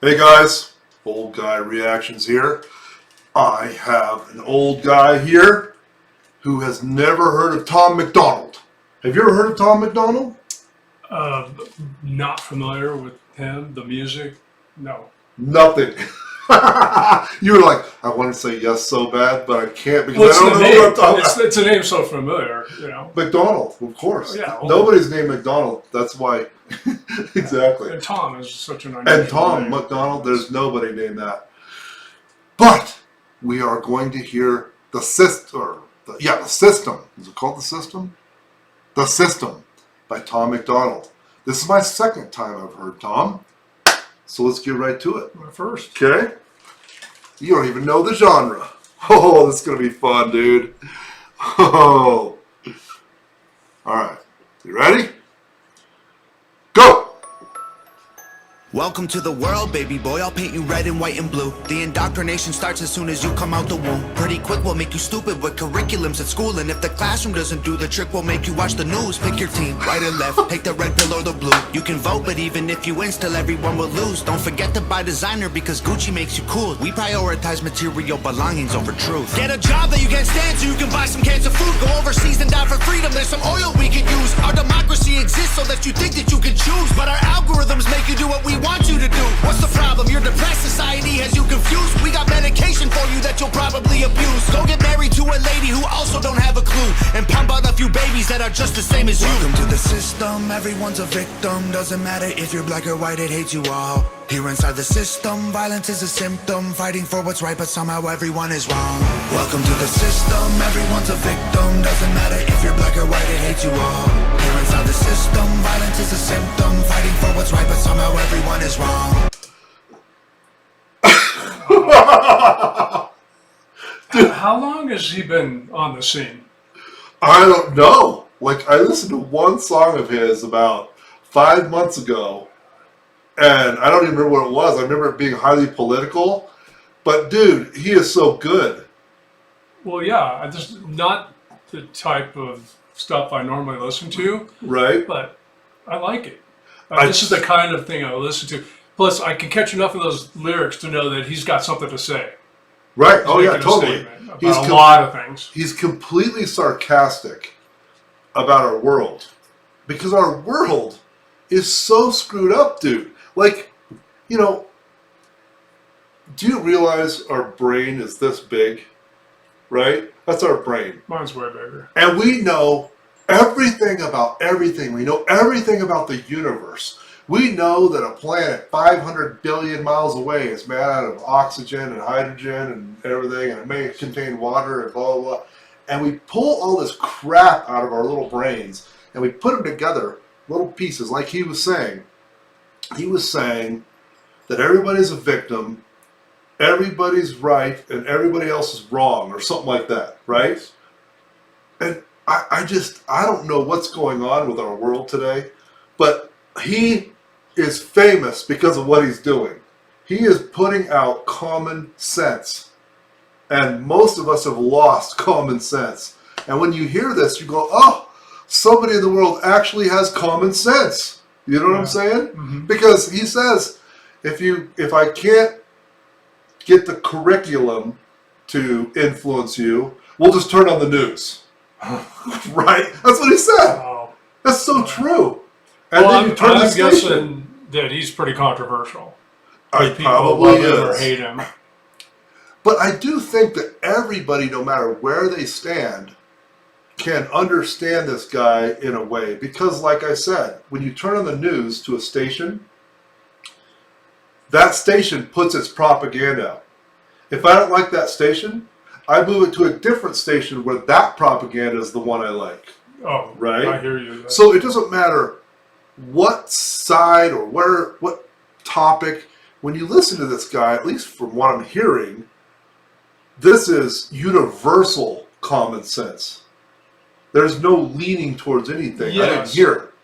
Hey guys, old guy reactions here. I have an old guy here who has never heard of Tom MacDonald. Have you ever heard of Tom MacDonald? Not familiar with him, the music, no. Nothing. You were like, I want to say yes so bad, but I can't because I don't know what I'm talking about. It's a name so familiar, you know. MacDonald, of course. Yeah. Nobody's named MacDonald. That's why. Exactly. And Tom is such an unusual And Tom name. MacDonald, there's nobody named that. But we are going to hear the system. The system. Is it called The System? The System by Tom MacDonald. This is my second time I've heard Tom. So let's get right to it. My first. Okay? You don't even know the genre. Oh, this is going to be fun, dude. Oh. All right. You ready? Go! Welcome to the world, baby boy. I'll paint you red and white and blue. The indoctrination starts as soon as you come out the womb. Pretty quick, we'll make you stupid with curriculums at school. And if the classroom doesn't do the trick, we'll make you watch the news. Pick your team, right or left, take the red pill or the blue. You can vote, but even if you win, still everyone will lose. Don't forget to buy designer because Gucci makes you cool. We prioritize material belongings over truth. Get a job that you can't stand so you can buy some cans of food. Go overseas and die for freedom, there's some oil we can use. Our democracy exists so that you think that you can choose. But our algorithms make you do what we want you to do. What's the problem? Your depressed society has you confused. We got medication for you that you'll probably abuse. Go get married to a lady who also don't have a clue, and pump out a few babies that are just the same as you. Welcome to the system, everyone's a victim. Doesn't matter if you're black or white, it hates you all. Here inside the system, violence is a symptom. Fighting for what's right, but somehow everyone is wrong. Welcome to the system, everyone's a victim. Doesn't matter if you're black or white, it hates you all. Here inside the system, violence is a symptom. Fighting for what's right, but somehow everyone is wrong. How long has he been on the scene? I don't know. Like, I listened to one song of his about 5 months ago, and I don't even remember what it was. I remember it being highly political. But, dude, he is so good. Well, yeah, I just not the type of stuff I normally listen to, Right? but I like it. I This is the kind of thing I listen to. Plus, I can catch enough of those lyrics to know that he's got something to say. Right. He's Oh, yeah, making a totally. statement about a lot of things. He's completely sarcastic about our world. Because our world is so screwed up, dude. Like, you know, do you realize our brain is this big? Right? That's our brain. Mine's way bigger. And we know everything about everything. We know everything about the universe. We know that a planet 500 billion miles away is made out of oxygen and hydrogen and everything, and it may contain water and blah, blah, blah. And we pull all this crap out of our little brains, and we put them together, little pieces, like he was saying. He was saying that everybody's a victim, everybody's right, and everybody else is wrong, or something like that, right? And I don't know what's going on with our world today, but he is famous because of what he's doing. He is putting out common sense. And most of us have lost common sense. And when you hear this, you go, oh, somebody in the world actually has common sense. You know what I'm saying? Mm-hmm. Because he says, if I can't get the curriculum to influence you, we'll just turn on the news. Right? That's what he said. Oh. That's so true. And Well, then you turn the I'm station. guessing that he's pretty controversial. I People probably love him or is. hate him. But I do think that everybody, no matter where they stand, can understand this guy in a way. Because, like I said, when you turn on the news to a station, that station puts its propaganda out. If I don't like that station, I move it to a different station where that propaganda is the one I like. Oh, Right? I hear you. So it doesn't matter what side or what topic. When you listen to this guy, at least from what I'm hearing, this is universal common sense. There's no leaning towards anything. I didn't Yes. hear it.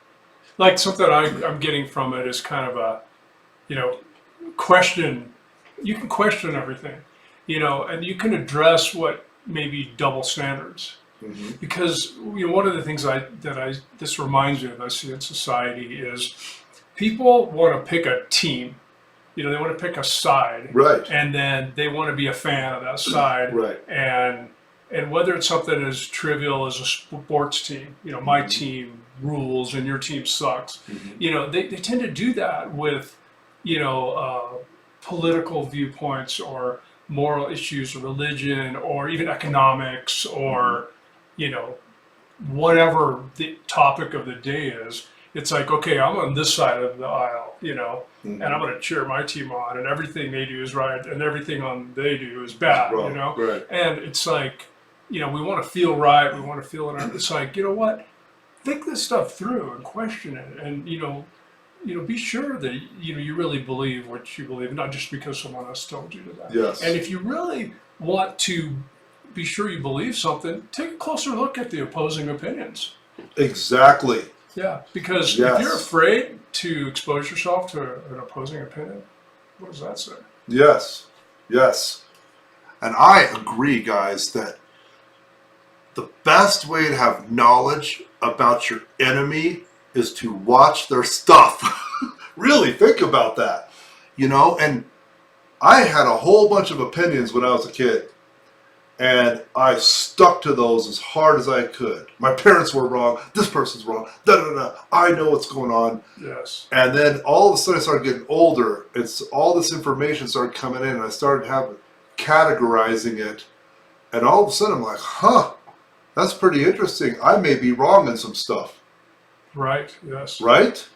Like something I'm getting from it is kind of a, question. You can question everything, and you can address what may be double standards. Mm-hmm. Because one of the things this reminds me of I see in society is people want to pick a team you know, they want to pick a side, Right. and then they want to be a fan of that side, Right. And whether it's something as trivial as a sports team, you know, my team rules and your team sucks, you know, they tend to do that with, you know, political viewpoints or moral issues or religion or even economics or, you know, whatever the topic of the day is. It's like, okay, I'm on this side of the aisle, you know, and I'm going to cheer my team on, and everything they do is right, and everything they do is bad, Wrong. you know. Right. And it's like, you know, we want to feel right, we want to feel it. It's like, you know what? Think this stuff through and question it, and you know, be sure that you know you really believe what you believe, not just because someone else told you to that. Yes. And if you really want to be sure you believe something, take a closer look at the opposing opinions. Exactly. Yeah, because Yes. if you're afraid to expose yourself to an opposing opinion, what does that say? Yes. Yes. And I agree, guys, that the best way to have knowledge about your enemy is to watch their stuff. Really think about that. You know, and I had a whole bunch of opinions when I was a kid. And I stuck to those as hard as I could. My parents were wrong. This person's wrong. Da da da. I know what's going on. Yes. And then all of a sudden I started getting older. It's all this information started coming in, and I started categorizing it. And all of a sudden I'm like, huh, that's pretty interesting. I may be wrong in some stuff. Right. Yes. Right?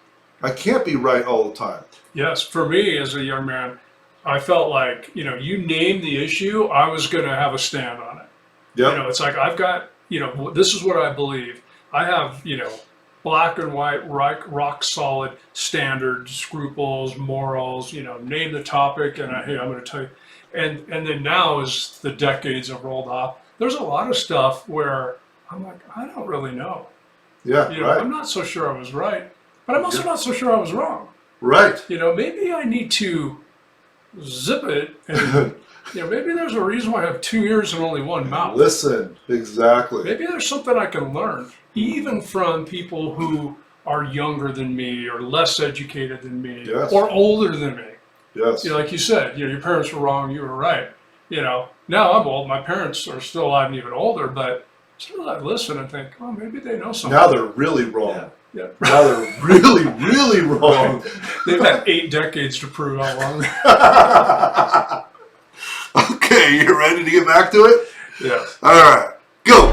I can't be right all the time. Yes. For me, as a young man, I felt like, you know, you name the issue, I was going to have a stand on it. Yep. You know, it's like I've got, you know, this is what I believe. I have, you know, black and white, rock solid standards, scruples, morals, you know, name the topic, and hey, I'm going to tell you. And then now, as the decades have rolled off, there's a lot of stuff where I'm like, I don't really know. Yeah, You know, right. I'm not so sure I was right, but I'm also not so sure I was wrong. Right. You know, maybe I need to zip it, and you know, maybe there's a reason why I have two ears and only one mouth. Listen, exactly. Maybe there's something I can learn, even from people who are younger than me, or less educated than me, Yes. or older than me. Yes. You know, like you said, you know, your parents were wrong, you were right. You know, now I'm old, my parents are still alive and even older, but still I listen and think, oh, maybe they know something. Now they're really wrong. Yeah. Yeah. Now they're really, really wrong. They've had 8 decades to prove how long. Okay, you ready to get back to it? Yes. All right, go.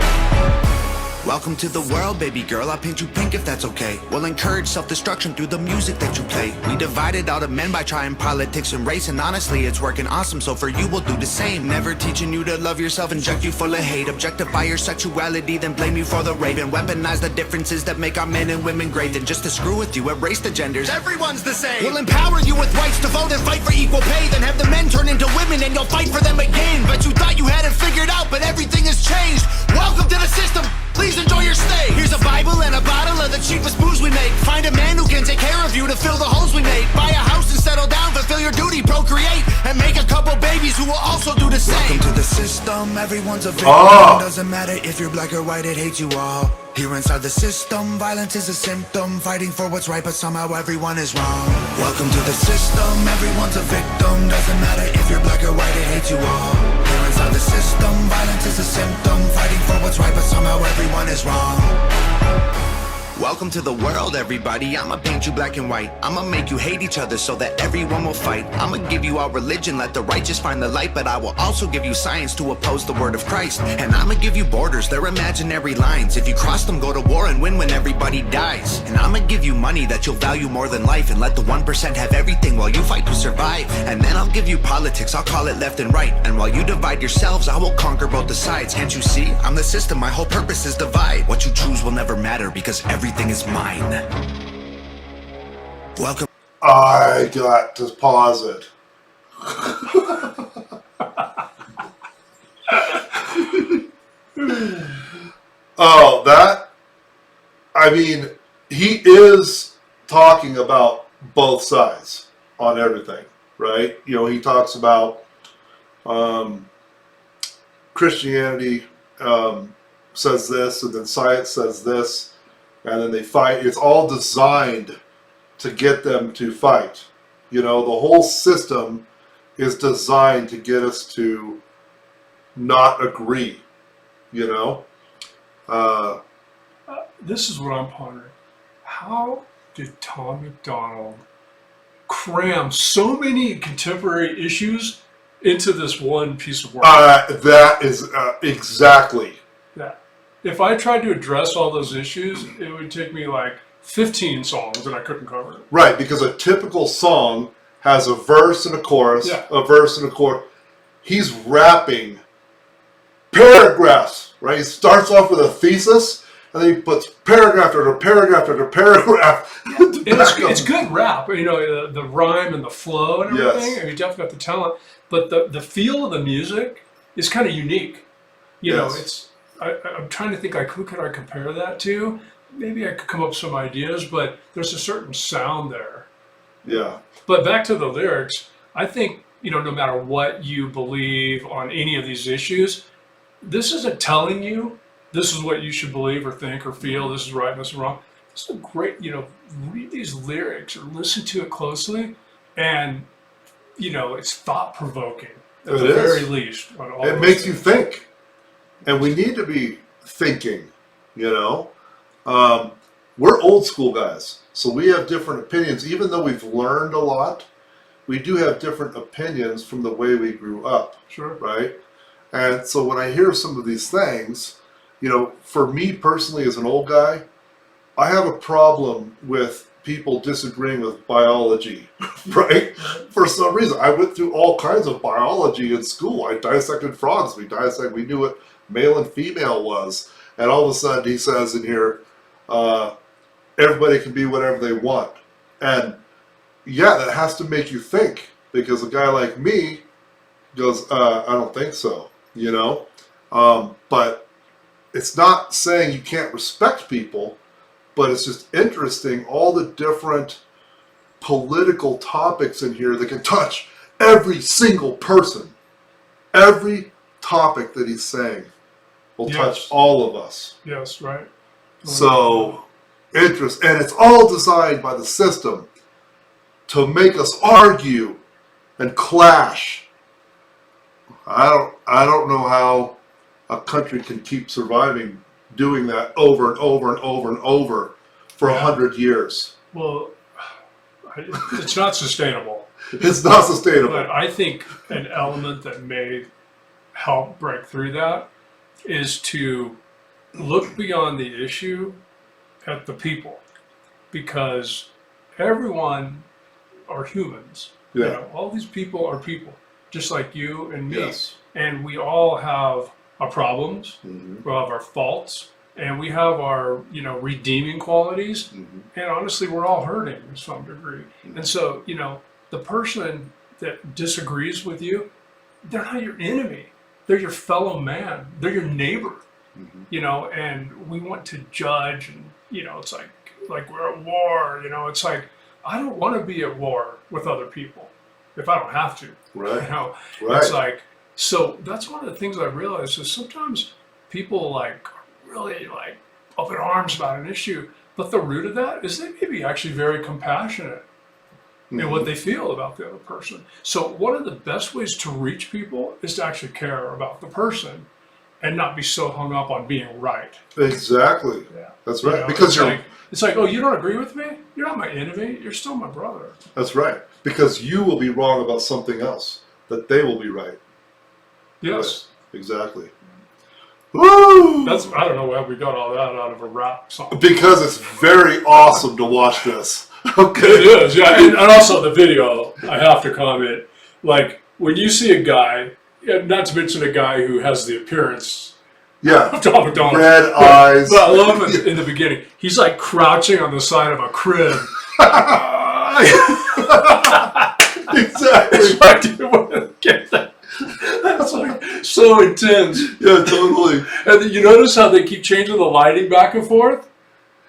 Welcome to the world, baby girl. I'll paint you pink if that's okay. We'll encourage self-destruction through the music that you play. We divided all the men by trying politics and race, and honestly, it's working awesome, so for you, we'll do the same. Never teaching you to love yourself, inject you full of hate, objectify your sexuality, then blame you for the rape, and weaponize the differences that make our men and women great. Then just to screw with you, erase the genders. Everyone's the same. We'll empower you with rights to vote and fight for equal pay, then have the men turn into women and you'll fight for them again. But you thought you had it figured out, but everything has changed. Welcome to the system. Please enjoy your stay. Here's a Bible and a bottle of the cheapest booze we make. Find a man who can take care of you to fill the holes we made. Buy a house and settle down, fulfill your duty, procreate, and make a couple babies who will also do the same. Welcome to the system, everyone's a victim. Doesn't matter if you're black or white, it hates you all. Here inside the system, violence is a symptom. Fighting for what's right, but somehow everyone is wrong. Welcome to the system, everyone's a victim. Doesn't matter if you're black or white, it hates you all. Here inside the system, violence is a symptom. Fighting for what's right, but somehow everyone is wrong. Welcome to the world, everybody. I'ma paint you black and white. I'ma make you hate each other so that everyone will fight. I'ma give you our religion, let the righteous find the light. But I will also give you science to oppose the word of Christ. And I'ma give you borders, they're imaginary lines. If you cross them, go to war and win when everybody dies. And I'ma give you money that you'll value more than life, and let the 1% have everything while you fight to survive. And then I'll give you politics, I'll call it left and right. And while you divide yourselves, I will conquer both the sides. Can't you see? I'm the system, my whole purpose is divide. What you choose will never matter, because everything is mine. Welcome. I got to pause it. Oh, that, I mean, he is talking about both sides on everything, right? You know, he talks about Christianity says this, and then science says this, and then they fight. It's all designed to get them to fight. You know, the whole system is designed to get us to not agree, you know? This is what I'm pondering. How did Tom MacDonald cram so many contemporary issues into this one piece of work? That is exactly. Yeah. If I tried to address all those issues, it would take me like 15 songs and I couldn't cover it. Right, because a typical song has a verse and a chorus, Yeah. a verse and a chorus. He's rapping paragraphs, right? He starts off with a thesis, and then he puts paragraph after paragraph after paragraph. And it's good rap, you know, the rhyme and the flow and everything. Yes. And you definitely got the talent, but the feel of the music is kind of unique. You know, Yes. I'm trying to think like who could I compare that to? Maybe I could come up with some ideas, but there's a certain sound there. Yeah. But back to the lyrics, I think, you know, no matter what you believe on any of these issues, this isn't telling you this is what you should believe or think or feel, this is right, this is wrong. This is a great, you know, read these lyrics or listen to it closely, and, you know, it's thought-provoking at the very least. On all It makes you think. And we need to be thinking, you know? We're old school guys, so we have different opinions. Even though we've learned a lot, we do have different opinions from the way we grew up. Sure. Right? And so when I hear some of these things, you know, for me personally as an old guy, I have a problem with people disagreeing with biology, right? For some reason. I went through all kinds of biology in school. I dissected frogs. We knew what male and female was. And all of a sudden he says in here, everybody can be whatever they want. And yeah, that has to make you think, because a guy like me goes, I don't think so, you know? But it's not saying you can't respect people, but it's just interesting, all the different political topics in here that can touch every single person. Every topic that he's saying will touch all of us. Yes, right. So, and it's all designed by the system to make us argue and clash. I don't know how a country can keep surviving doing that over and over and over and over for 100 years. Well, it's not sustainable. It's not sustainable. But I think an element that may help break through that is to look beyond the issue at the people, because everyone are humans. Yeah. You know, all these people are people, just like you and me. Yes. And we all have our problems, Mm-hmm. we have our faults, and we have our, you know, redeeming qualities. Mm-hmm. And honestly, we're all hurting to some degree. Mm-hmm. And so, you know, the person that disagrees with you, they're not your enemy. They're your fellow man. They're your neighbor. Mm-hmm. You know, and we want to judge, and, you know, it's like we're at war. You know, it's like, I don't want to be at war with other people if I don't have to. Right. You know, Right. it's like, so that's one of the things I realized is sometimes people like really like up in arms about an issue, but the root of that is they may be actually very compassionate in what they feel about the other person. So one of the best ways to reach people is to actually care about the person and not be so hung up on being right. Exactly. Yeah. That's right. You know, because it's like, oh, you don't agree with me? You're not my enemy. You're still my brother. That's right. Because you will be wrong about something else, that they will be right. Yes. Right. Exactly. Woo! That's, I don't know why we got all that out of a rap song. Because it's very awesome to watch this. Okay. It is, yeah. And also the video, I have to comment, like when you see a guy, not to mention a guy who has the appearance Yeah. of Tom MacDonald. Red eyes. But I love it in the beginning. He's like crouching on the side of a crib. Exactly. It's like, dude, get that. That's like so intense. Yeah, totally. And then you notice how they keep changing the lighting back and forth?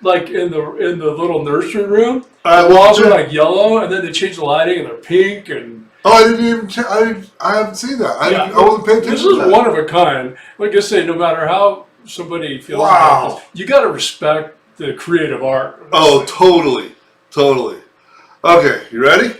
Like in the little nursery room, the walls are like yellow, and then they change the lighting and they're pink. And Oh, I didn't even. I haven't seen that. I wasn't paying attention. This to is that. one of a kind. Like I say, no matter how somebody feels Wow. about this, you got to respect the creative art. Oh, totally, totally. Okay, you ready?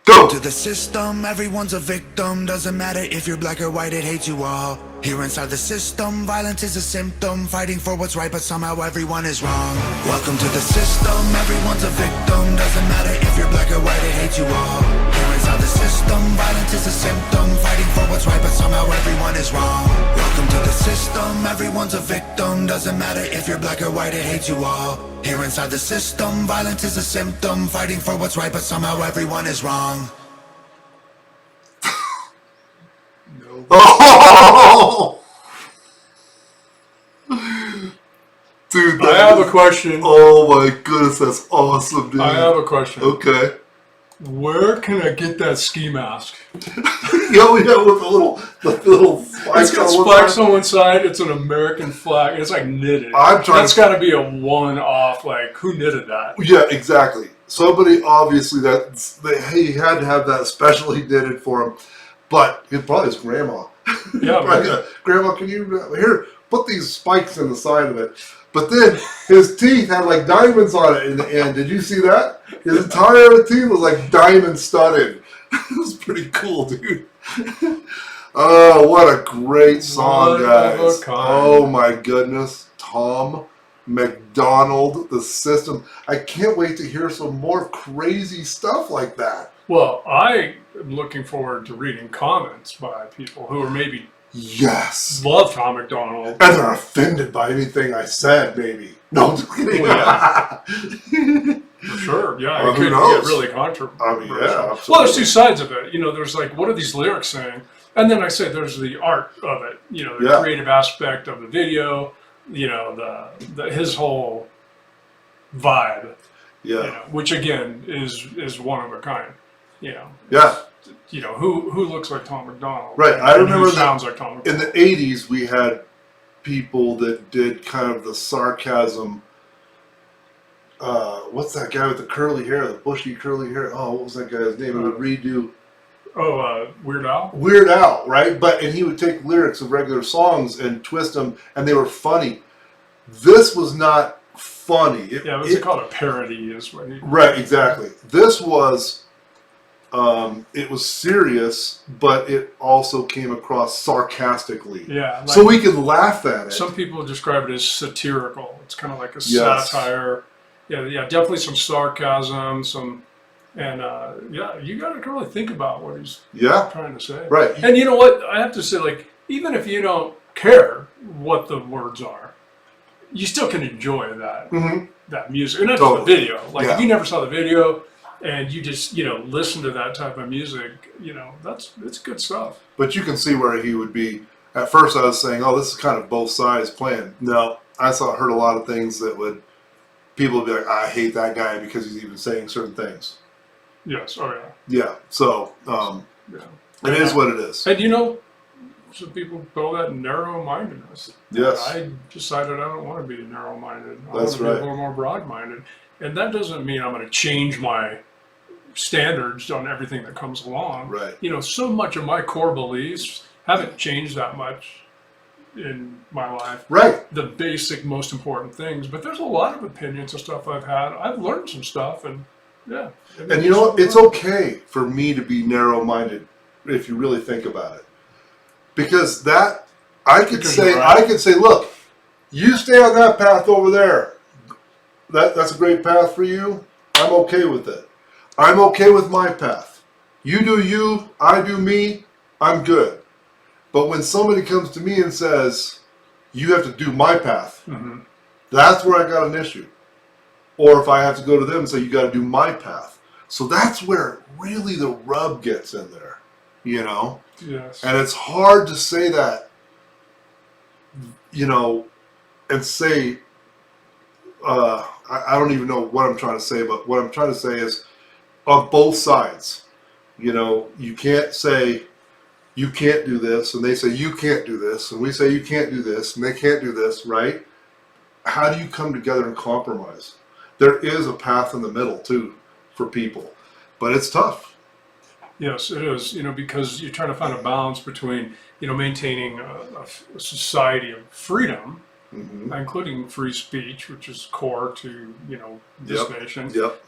Go! To the system, everyone's a victim. Doesn't matter if you're black or white, it hates you all. Here inside the system, violence is a symptom. Fighting for what's right, but somehow everyone is wrong. Welcome to the system, everyone's a victim. Doesn't matter if you're black or white, it hates you all. Here inside the system, violence is a symptom. Fighting for what's right, but somehow everyone is wrong. Welcome to the system, everyone's a victim. Doesn't matter if you're black or white, it hates you all. Here inside the system, violence is a symptom. Fighting for what's right, but somehow everyone is wrong. Oh! Dude, I have a question. Oh my goodness, that's awesome, dude. I have a question. Okay. Where can I get that ski mask? Yeah, with the little spikes It's got on one spikes side. on one side. It's an American flag. It's like knitted. I'm trying That's to- got to be a one-off. Like, who knitted that? Yeah, exactly. Somebody obviously he had to have that specially knitted for him, but it probably his grandma. Yeah, Probably, man. Grandma, can you here put these spikes in the side of it? But then his teeth had like diamonds on it in the end. Did you see that? His entire teeth was like diamond studded. It was pretty cool, dude. Oh, what a great song, One of guys. a kind. Oh my goodness. Tom MacDonald, the system. I can't wait to hear some more crazy stuff like that. Well, I am looking forward to reading comments by people who are maybe Yes. love Tom MacDonald. And they're offended by anything I said, maybe. No, I'm just kidding. Well, For sure, yeah, Well, it who could knows? get really controversial. I mean, yeah, absolutely. Well, there's two sides of it. You know, there's like, what are these lyrics saying? And then I say there's the art of it. You know, the Yeah. creative aspect of the video. You know, the his whole vibe. Yeah. You know, which again is one of a kind. You know. Yeah. You know who looks like Tom MacDonald? Right, I and remember who that sounds like Tom In MacDonald. the 80s, we had people that did kind of the sarcasm. What's that guy with the curly hair, the bushy curly hair? Oh, what was that guy's name? He would redo Weird Al. Weird Al, right? And he would take lyrics of regular songs and twist them, and they were funny. This was not funny. Yeah, what's it called? A parody is what he. Right, exactly. This was, it was serious, but it also came across sarcastically. Yeah. Like, So we could laugh at it. some people describe it as satirical. It's kind of like a Yes. satire. Yeah, definitely some sarcasm, and you got to really think about what he's Yeah, trying to say. right. And you know what? I have to say, like, even if you don't care what the words are, you still can enjoy that hmm that music, and not Totally. just the video. Like, Yeah. if you never saw the video and you just listen to that type of music, it's good stuff. But you can see where he would be. At first, I was saying, "Oh, this is kind of both sides playing." No, heard a lot of things that people would be like, "I hate that guy because he's even saying certain things." Yes. Oh yeah. Yeah. So Yeah. it is what it is. And some people call that narrow-mindedness. Yes. I decided I don't want to be narrow-minded. I That's want to right. be a little more broad-minded. And that doesn't mean I'm going to change my standards on everything that comes along. Right. So much of my core beliefs haven't changed that much in my life. Right. The basic, most important things. But there's a lot of opinions and stuff I've had. I've learned some stuff, and yeah. And you know what? It's okay for me to be narrow-minded if you really think about it, because I could Because say, you're right. look, you stay on that path over there. That's a great path for you. I'm okay with it. I'm okay with my path. You do you, I do me. I'm good. But when somebody comes to me and says, "You have to do my path," Mhm. that's where I got an issue. Or if I have to go to them and say, "You got to do my path." So that's where really the rub gets in there, Yes. And it's hard to say that, and say, I don't even know what I'm trying to say, but what I'm trying to say is on both sides. You can't say, "You can't do this," and they say, "You can't do this," and we say, "You can't do this," and they can't do this, right? How do you come together and compromise? There is a path in the middle, too, for people, but it's tough. Yes, it is, because you're trying to find a balance between, maintaining a society of freedom, Hmm. including free speech, which is core to, this Yep. nation, Yep.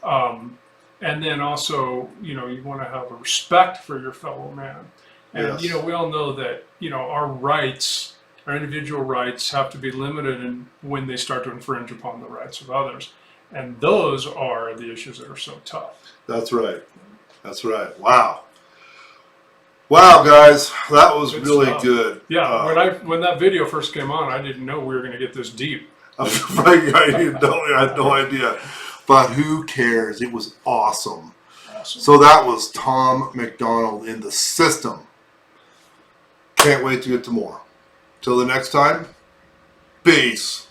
And then also, you know, you want to have a respect for your fellow man. And, Yes. you know, we all know that, you know, our rights, our individual rights have to be limited when they start to infringe upon the rights of others. And those are the issues that are so tough. That's right. That's right. Wow. Wow, guys, that was Good really stuff. good. Yeah, when that video first came on, I didn't know we were going to get this deep. I had no idea. But who cares? It was awesome. Awesome. So that was Tom MacDonald in the system. Can't wait to get to more. Till the next time, peace.